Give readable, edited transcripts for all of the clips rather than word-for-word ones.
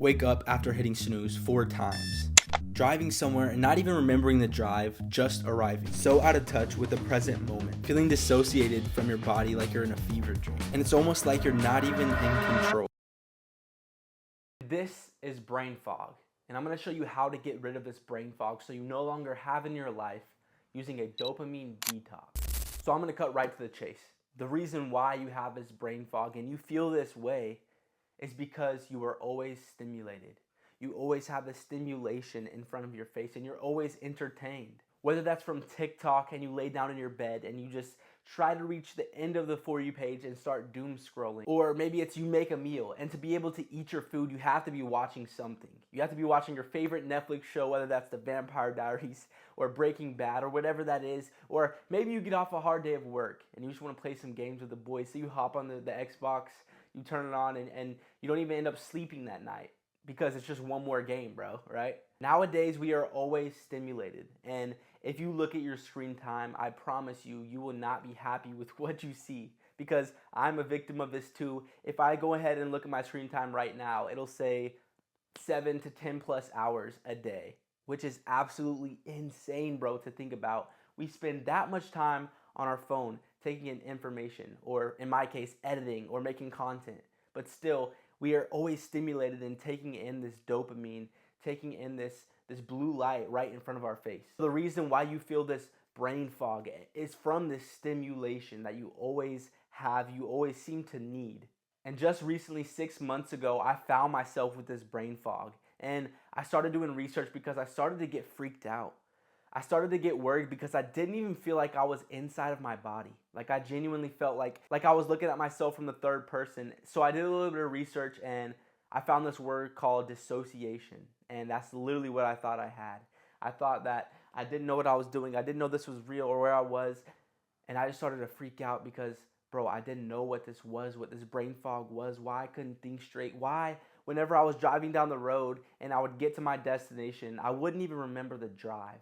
Wake up after hitting snooze 4 times. Driving somewhere and not even remembering the drive, just arriving. So out of touch with the present moment. Feeling dissociated from your body like you're in a fever dream. And it's almost like you're not even in control. This is brain fog. And I'm going to show you how to get rid of this brain fog so you no longer have in your life using a dopamine detox. So I'm going to cut right to the chase. The reason why you have this brain fog and you feel this way is because you are always stimulated. You always have the stimulation in front of your face and you're always entertained. Whether that's from TikTok and you lay down in your bed and you just try to reach the end of the For You page and start doom scrolling. Or maybe it's you make a meal, and to be able to eat your food, you have to be watching something. You have to be watching your favorite Netflix show, whether that's The Vampire Diaries or Breaking Bad or whatever that is. Or maybe you get off a hard day of work and you just want to play some games with the boys, so you hop on the Xbox, you turn it on, and you don't even end up sleeping that night because it's just one more game, bro, right? Nowadays, we are always stimulated, and if you look at your screen time, I promise you, you will not be happy with what you see, because I'm a victim of this too. If I go ahead and look at my screen time right now, it'll say 7 to 10 plus hours a day, which is absolutely insane, bro, to think about. We spend that much time on our phone taking in information, or in my case, editing or making content, but still, we are always stimulated and taking in this dopamine, taking in this blue light right in front of our face. The reason why you feel this brain fog is from this stimulation that you always have, you always seem to need. And just recently, 6 months ago, I found myself with this brain fog. And I started doing research because I started to get freaked out. I started to get worried because I didn't even feel like I was inside of my body. Like I genuinely felt like I was looking at myself from the third person. So I did a little bit of research and I found this word called dissociation. And that's literally what I thought I had. I thought that I didn't know what I was doing. I didn't know this was real or where I was. And I just started to freak out because, bro, I didn't know what this was, what this brain fog was, why I couldn't think straight, why whenever I was driving down the road and I would get to my destination, I wouldn't even remember the drive.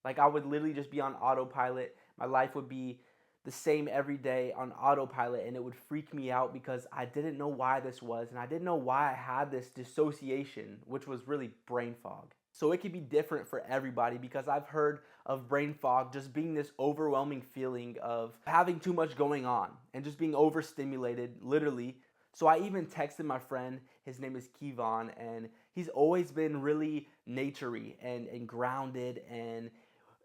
Like I would literally just be on autopilot. My life would be the same every day on autopilot, and it would freak me out because I didn't know why this was, and I didn't know why I had this dissociation, which was really brain fog. So it could be different for everybody because I've heard of brain fog just being this overwhelming feeling of having too much going on and just being overstimulated, literally. So I even texted my friend, his name is Kevon, and he's always been really nature-y and grounded, and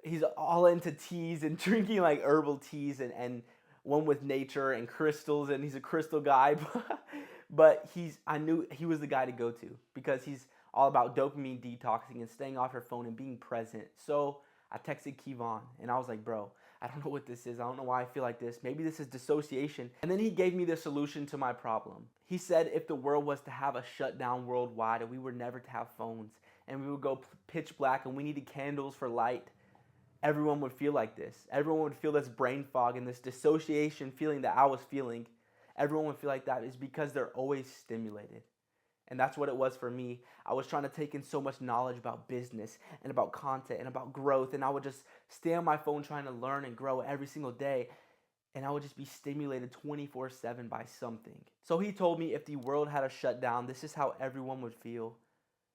he's all into teas and drinking like herbal teas and one with nature and crystals, and he's a crystal guy. But I knew he was the guy to go to because he's all about dopamine detoxing and staying off your phone and being present. So I texted Kevon and I was like, bro, I don't know what this is. I don't know why I feel like this. Maybe this is dissociation. And then he gave me the solution to my problem. He said if the world was to have a shutdown worldwide and we were never to have phones and we would go pitch black and we needed candles for light, everyone would feel like this. Everyone would feel this brain fog and this dissociation feeling that I was feeling. Everyone would feel like that is because they're always stimulated. And that's what it was for me. I was trying to take in so much knowledge about business and about content and about growth. And I would just stay on my phone trying to learn and grow every single day. And I would just be stimulated 24/7 by something. So he told me if the world had a shutdown, this is how everyone would feel.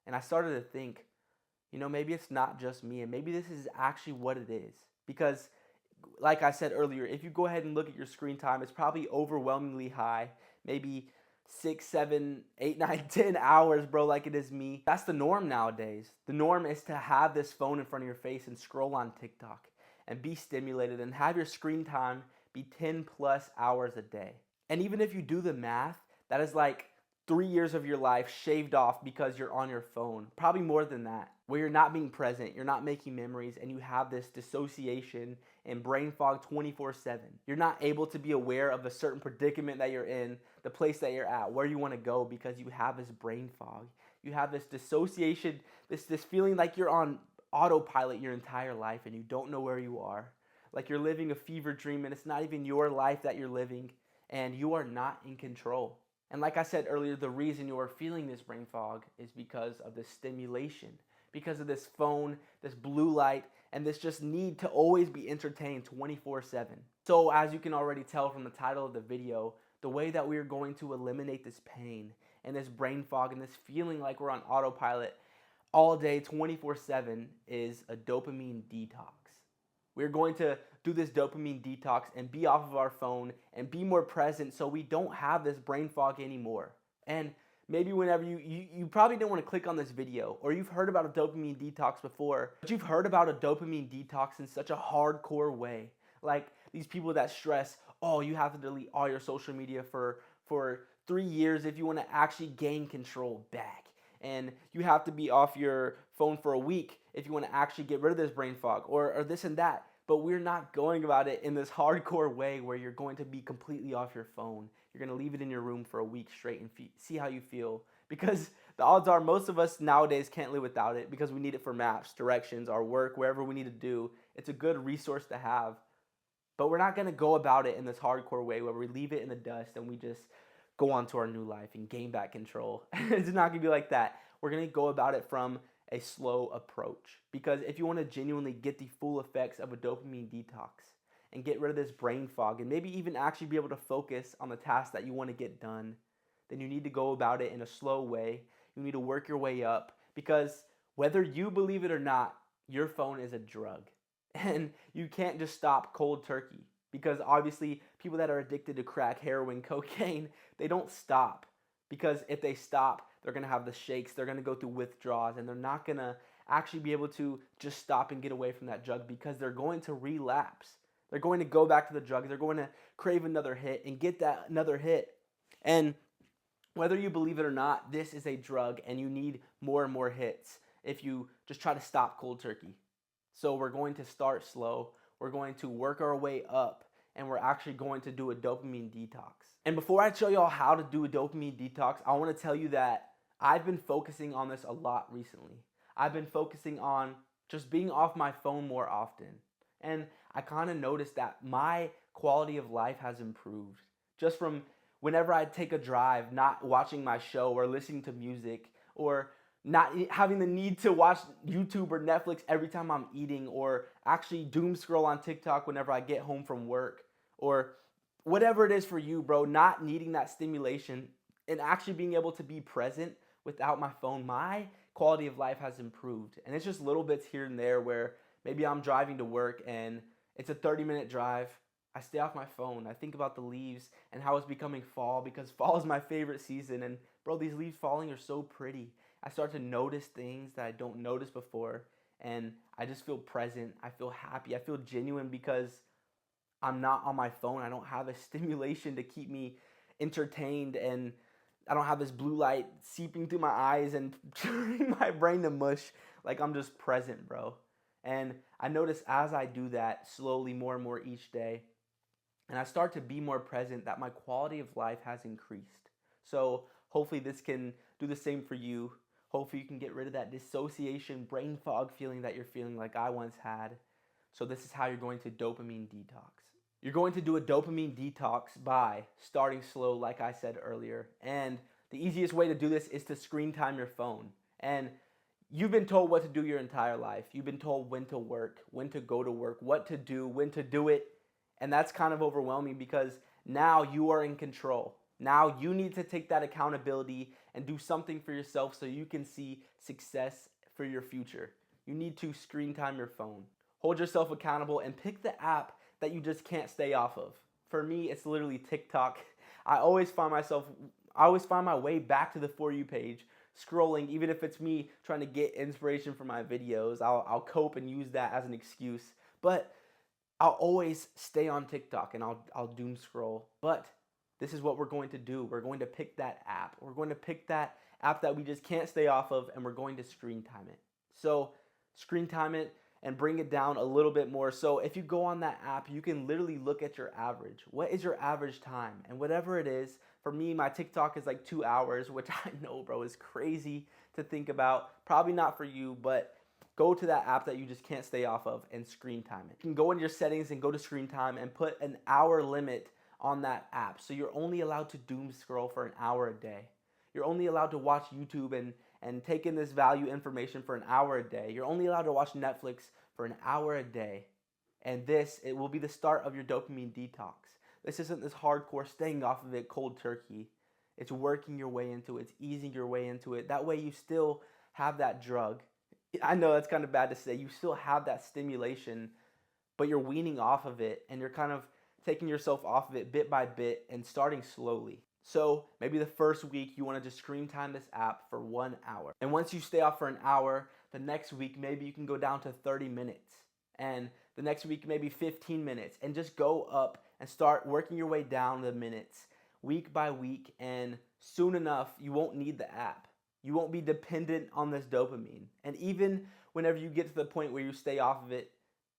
And I started to think, maybe it's not just me, and maybe this is actually what it is. Because, like I said earlier, if you go ahead and look at your screen time, it's probably overwhelmingly high, maybe 6, 7, 8, 9, 10 hours, bro, like it is me. That's the norm nowadays. The norm is to have this phone in front of your face and scroll on TikTok and be stimulated and have your screen time be 10 plus hours a day. And even if you do the math, that is like 3 years of your life shaved off because you're on your phone. Probably more than that, where you're not being present, you're not making memories, and you have this dissociation and brain fog 24/7. You're not able to be aware of a certain predicament that you're in, the place that you're at, where you want to go, because you have this brain fog. You have this dissociation, this feeling like you're on autopilot your entire life and you don't know where you are. Like you're living a fever dream and it's not even your life that you're living, and you are not in control. And like I said earlier, the reason you are feeling this brain fog is because of the stimulation, because of this phone, this blue light, and this just need to always be entertained 24/7. So as you can already tell from the title of the video, the way that we are going to eliminate this pain and this brain fog and this feeling like we're on autopilot all day 24/7 is a dopamine detox. We're going to do this dopamine detox and be off of our phone and be more present so we don't have this brain fog anymore. And maybe whenever you probably didn't want to click on this video, or you've heard about a dopamine detox before, but you've heard about a dopamine detox in such a hardcore way. Like these people that stress, oh, you have to delete all your social media for 3 years if you want to actually gain control back. And you have to be off your phone for a week if you want to actually get rid of this brain fog, or this and that. But we're not going about it in this hardcore way where you're going to be completely off your phone. You're going to leave it in your room for a week straight and see how you feel. Because the odds are most of us nowadays can't live without it because we need it for maps, directions, our work, wherever we need to do. It's a good resource to have. But we're not going to go about it in this hardcore way where we leave it in the dust and we just go on to our new life and gain back control. It's not going to be like that. We're going to go about it from a slow approach. Because if you want to genuinely get the full effects of a dopamine detox and get rid of this brain fog and maybe even actually be able to focus on the tasks that you want to get done, then you need to go about it in a slow way. You need to work your way up, because whether you believe it or not, your phone is a drug. And you can't just stop cold turkey, because obviously people that are addicted to crack, heroin, cocaine, they don't stop. Because if they stop, they're going to have the shakes, they're going to go through withdrawals, and they're not going to actually be able to just stop and get away from that drug, because they're going to relapse. They're going to go back to the drug. They're going to crave another hit and get that another hit. And whether you believe it or not, this is a drug, and you need more and more hits if you just try to stop cold turkey. So we're going to start slow. We're going to work our way up, and we're actually going to do a dopamine detox. And before I show y'all how to do a dopamine detox, I want to tell you that I've been focusing on this a lot recently. I've been focusing on just being off my phone more often. And I kind of noticed that my quality of life has improved. Just from whenever I take a drive, not watching my show or listening to music, or not having the need to watch YouTube or Netflix every time I'm eating, or actually doom scroll on TikTok whenever I get home from work, or whatever it is for you, bro, not needing that stimulation and actually being able to be present without my phone, my quality of life has improved. And it's just little bits here and there where maybe I'm driving to work and it's a 30-minute drive. I stay off my phone. I think about the leaves and how it's becoming fall, because fall is my favorite season. And bro, these leaves falling are so pretty. I start to notice things that I don't notice before, and I just feel present. I feel happy. I feel genuine because I'm not on my phone. I don't have a stimulation to keep me entertained, and I don't have this blue light seeping through my eyes and turning my brain to mush. Like, I'm just present, bro. And I notice as I do that slowly more and more each day, and I start to be more present, that my quality of life has increased. So hopefully this can do the same for you. Hopefully you can get rid of that dissociation, brain fog feeling that you're feeling like I once had. So this is how you're going to dopamine detox. You're going to do a dopamine detox by starting slow, like I said earlier. And the easiest way to do this is to screen time your phone. And you've been told what to do your entire life. You've been told when to work, when to go to work, what to do, when to do it. And that's kind of overwhelming, because now you are in control. Now you need to take that accountability and do something for yourself so you can see success for your future. You need to screen time your phone. Hold yourself accountable and pick the app that you just can't stay off of. For me, it's literally TikTok. I always find my way back to the For You page, scrolling, even if it's me trying to get inspiration for my videos. I'll cope and use that as an excuse. But I'll always stay on TikTok and I'll doom scroll. But this is what we're going to do. We're going to pick that app. We're going to pick that app that we just can't stay off of, and we're going to screen time it. So screen time it and bring it down a little bit more. So if you go on that app, you can literally look at your average. What is your average time? And whatever it is, for me, my TikTok is like 2 hours, which I know, bro, is crazy to think about. Probably not for you, but go to that app that you just can't stay off of and screen time it. You can go into your settings and go to screen time and put an hour limit on that app. So you're only allowed to doom scroll for an hour a day. You're only allowed to watch YouTube and take in this value information for an hour a day. You're only allowed to watch Netflix for an hour a day. And it will be the start of your dopamine detox. This isn't this hardcore staying off of it cold turkey. It's working your way into it. It's easing your way into it. That way you still have that drug. I know that's kind of bad to say. You still have that stimulation, but you're weaning off of it and you're kind of taking yourself off of it bit by bit and starting slowly. So maybe the first week you want to just screen time this app for 1 hour. And once you stay off for an hour, the next week maybe you can go down to 30 minutes. And the next week maybe 15 minutes. And just go up and start working your way down the minutes week by week. And soon enough, you won't need the app. You won't be dependent on this dopamine. And even whenever you get to the point where you stay off of it,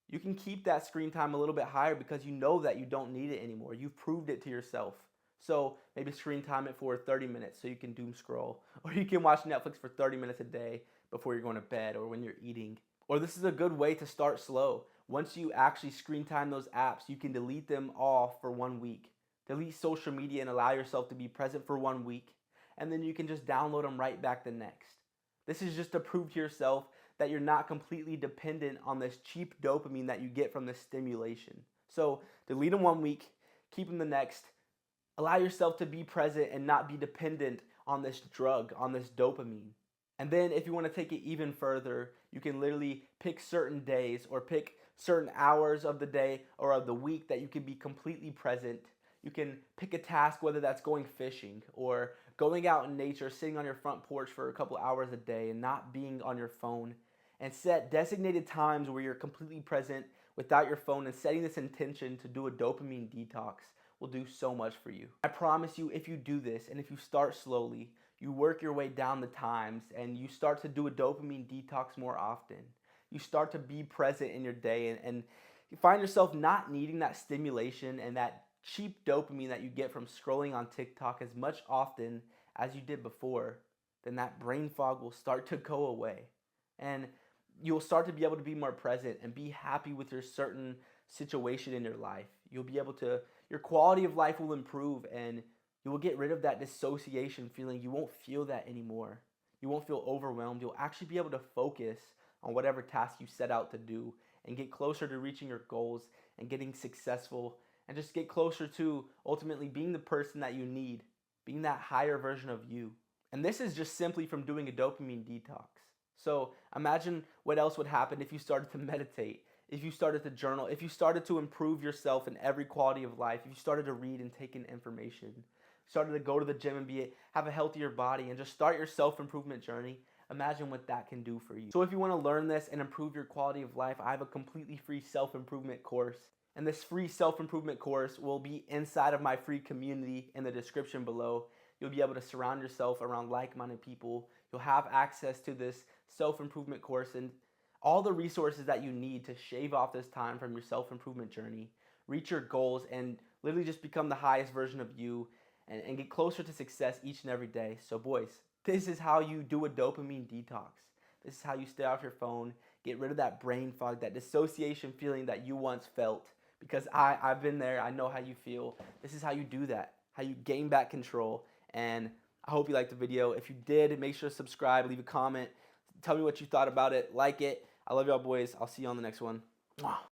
you can keep that screen time a little bit higher because you know that you don't need it anymore. You've proved it to yourself. So maybe screen time it for 30 minutes so you can doom scroll. Or you can watch Netflix for 30 minutes a day before you're going to bed or when you're eating. Or this is a good way to start slow. Once you actually screen time those apps, you can delete them all for 1 week. Delete social media and allow yourself to be present for 1 week. And then you can just download them right back the next. This is just to prove to yourself that you're not completely dependent on this cheap dopamine that you get from this stimulation. So delete them 1 week, keep them the next. Allow yourself to be present and not be dependent on this drug, on this dopamine. And then if you want to take it even further, you can literally pick certain days or pick certain hours of the day or of the week that you can be completely present. You can pick a task, whether that's going fishing or going out in nature, sitting on your front porch for a couple hours a day and not being on your phone. And set designated times where you're completely present without your phone, and setting this intention to do a dopamine detox will do so much for you. I promise you, if you do this and if you start slowly, you work your way down the times and you start to do a dopamine detox more often. You start to be present in your day and you find yourself not needing that stimulation and that cheap dopamine that you get from scrolling on TikTok as much often as you did before. Then that brain fog will start to go away. And you'll start to be able to be more present and be happy with your certain situation in your life. You'll be able to, your quality of life will improve and you will get rid of that dissociation feeling. You won't feel that anymore. You won't feel overwhelmed. You'll actually be able to focus on whatever task you set out to do and get closer to reaching your goals and getting successful and just get closer to ultimately being the person that you need, being that higher version of you. And this is just simply from doing a dopamine detox. So imagine what else would happen if you started to meditate, if you started to journal, if you started to improve yourself in every quality of life, if you started to read and take in information, started to go to the gym and have a healthier body and just start your self-improvement journey. Imagine what that can do for you. So if you want to learn this and improve your quality of life, I have a completely free self-improvement course. And this free self-improvement course will be inside of my free community in the description below. You'll be able to surround yourself around like-minded people. You'll have access to this self-improvement course and all the resources that you need to shave off this time from your self-improvement journey, reach your goals, and literally just become the highest version of you and get closer to success each and every day. So boys, this is how you do a dopamine detox. This is how you stay off your phone, get rid of that brain fog, that dissociation feeling that you once felt. Because I've been there, I know how you feel. This is how you do that, how you gain back control. And I hope you liked the video. If you did, make sure to subscribe, leave a comment, tell me what you thought about it, like it. I love y'all boys. I'll see you on the next one. Mwah.